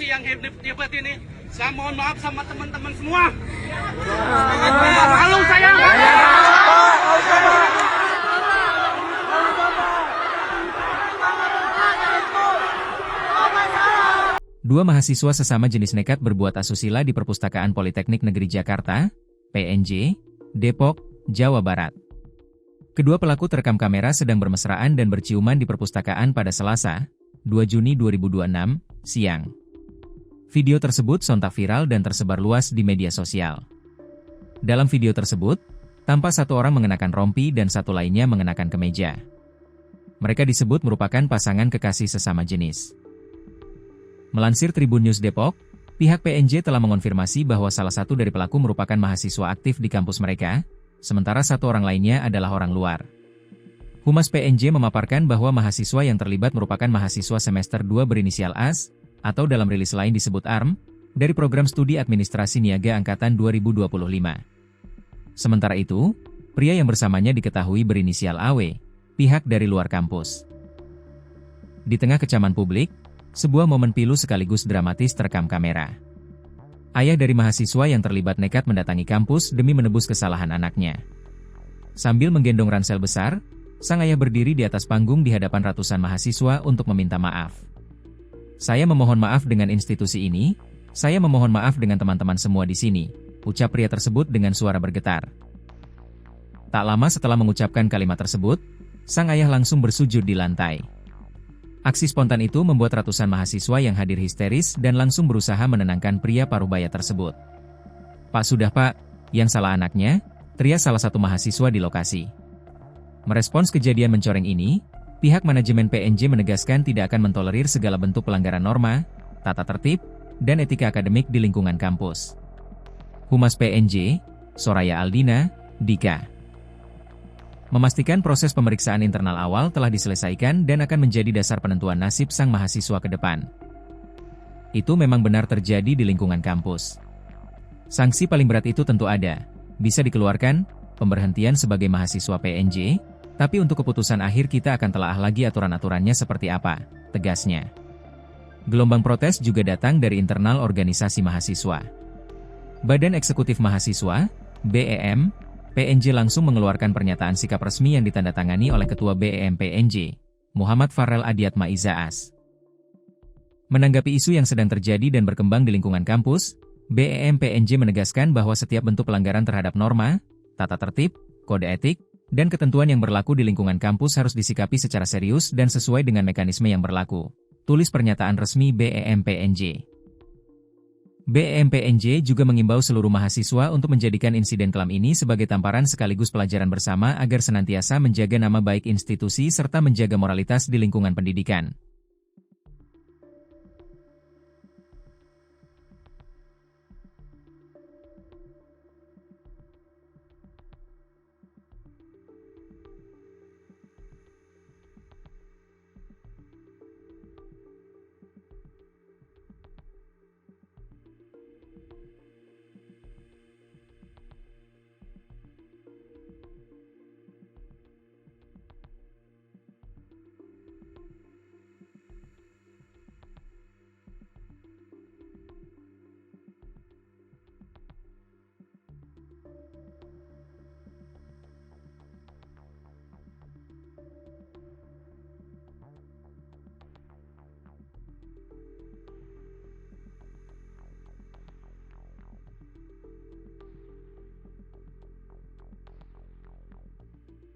yang hebat ini. Saya mohon maaf sama teman-teman semua. Malu saya. Dua mahasiswa sesama jenis nekat berbuat asusila di Perpustakaan Politeknik Negeri Jakarta, PNJ, Depok, Jawa Barat. Kedua pelaku terekam kamera sedang bermesraan dan berciuman di perpustakaan pada Selasa, 2 Juni 2026, siang. Video tersebut sontak viral dan tersebar luas di media sosial. Dalam video tersebut, tampak satu orang mengenakan rompi dan satu lainnya mengenakan kemeja. Mereka disebut merupakan pasangan kekasih sesama jenis. Melansir Tribun News Depok, pihak PNJ telah mengonfirmasi bahwa salah satu dari pelaku merupakan mahasiswa aktif di kampus mereka, sementara satu orang lainnya adalah orang luar. Humas PNJ memaparkan bahwa mahasiswa yang terlibat merupakan mahasiswa semester 2 berinisial AS, atau dalam rilis lain disebut ARM, dari Program Studi Administrasi Niaga Angkatan 2025. Sementara itu, pria yang bersamanya diketahui berinisial AW, pihak dari luar kampus. Di tengah kecaman publik, sebuah momen pilu sekaligus dramatis terekam kamera. Ayah dari mahasiswa yang terlibat nekat mendatangi kampus demi menebus kesalahan anaknya. Sambil menggendong ransel besar, sang ayah berdiri di atas panggung di hadapan ratusan mahasiswa untuk meminta maaf. "Saya memohon maaf dengan institusi ini, saya memohon maaf dengan teman-teman semua di sini," ucap pria tersebut dengan suara bergetar. Tak lama setelah mengucapkan kalimat tersebut, sang ayah langsung bersujud di lantai. Aksi spontan itu membuat ratusan mahasiswa yang hadir histeris dan langsung berusaha menenangkan pria parubaya tersebut. "Pak, sudah Pak, yang salah anaknya," teriak salah satu mahasiswa di lokasi. Merespons kejadian mencoreng ini, pihak manajemen PNJ menegaskan tidak akan mentolerir segala bentuk pelanggaran norma, tata tertib, dan etika akademik di lingkungan kampus. Humas PNJ, Soraya Aldina, Dika, memastikan proses pemeriksaan internal awal telah diselesaikan dan akan menjadi dasar penentuan nasib sang mahasiswa ke depan. Itu memang benar terjadi di lingkungan kampus. Sanksi paling berat itu tentu ada, bisa dikeluarkan, pemberhentian sebagai mahasiswa PNJ, tapi untuk keputusan akhir kita akan telaah lagi aturan-aturannya seperti apa, tegasnya. Gelombang protes juga datang dari internal organisasi mahasiswa. Badan Eksekutif Mahasiswa, BEM, PNJ langsung mengeluarkan pernyataan sikap resmi yang ditandatangani oleh Ketua BEM PNJ, Muhammad Farel Adiatma Izaas. Menanggapi isu yang sedang terjadi dan berkembang di lingkungan kampus, BEM PNJ menegaskan bahwa setiap bentuk pelanggaran terhadap norma, tata tertib, kode etik, dan ketentuan yang berlaku di lingkungan kampus harus disikapi secara serius dan sesuai dengan mekanisme yang berlaku, tulis pernyataan resmi BEM PNJ. BEM PNJ juga mengimbau seluruh mahasiswa untuk menjadikan insiden kelam ini sebagai tamparan sekaligus pelajaran bersama agar senantiasa menjaga nama baik institusi serta menjaga moralitas di lingkungan pendidikan.